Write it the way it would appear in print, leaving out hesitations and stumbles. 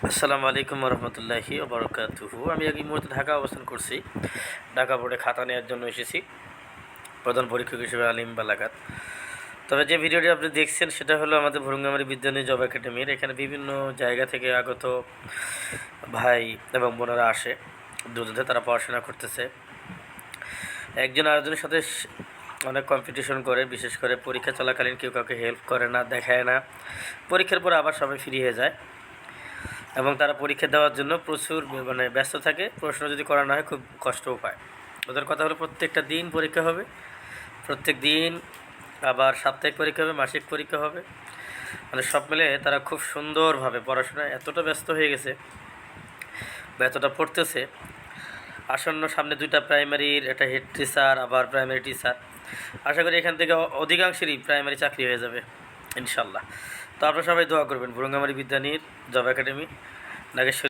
আসসালামু আলাইকুম রহমতুল্লাহি ওবরাকাতুহু। আমি এই মুহূর্তে ঢাকা অবস্থান করছি। ঢাকা বোর্ডে খাতা নেওয়ার জন্য এসেছি, প্রধান পরীক্ষক হিসেবে আলিম বালাগাত। তবে যে ভিডিওটি আপনি দেখছেন সেটা হলো আমাদের ভুরুঙ্গামারী বিদ্যানী জব একাডেমির। এখানে বিভিন্ন জায়গা থেকে আগত ভাই এবং বোনেরা আসে দুধে, তারা পড়াশোনা করতেছে। একজন আরেকজনের সাথে অনেক কম্পিটিশন করে, বিশেষ করে পরীক্ষা চলাকালীন কেউ কাউকে হেল্প করে না, দেখায় না। পরীক্ষার পরে আবার সবাই ফ্রি হয়ে যায় এবং তারা পরীক্ষা দেওয়ার জন্য প্রচুর ব্যস্ত থাকে। প্রশ্ন যদি করানো হয় খুব কষ্টও পায়। ওদের কথা হলো প্রত্যেকটা দিন পরীক্ষা হবে, প্রত্যেক দিন আবার সাপ্তাহিক পরীক্ষা হবে, মাসিক পরীক্ষা হবে। সব মিলে তারা খুব সুন্দরভাবে পড়াশোনায় এতটা ব্যস্ত হয়ে গেছে বা এতটা পড়তেছে। আসন্ন সামনে 2টা প্রাইমারির, একটা হেড টিচার আবার প্রাইমারি টিচার। আশা করি এখান থেকে অধিকাংশেরই প্রাইমারি চাকরি হয়ে যাবে ইনশাল্লাহ। তো আপনারা সবাই দোয়া করবেন ভুরুঙ্গামারী বিদ্যানীর জব একাডেমি নাগেশ্বরী।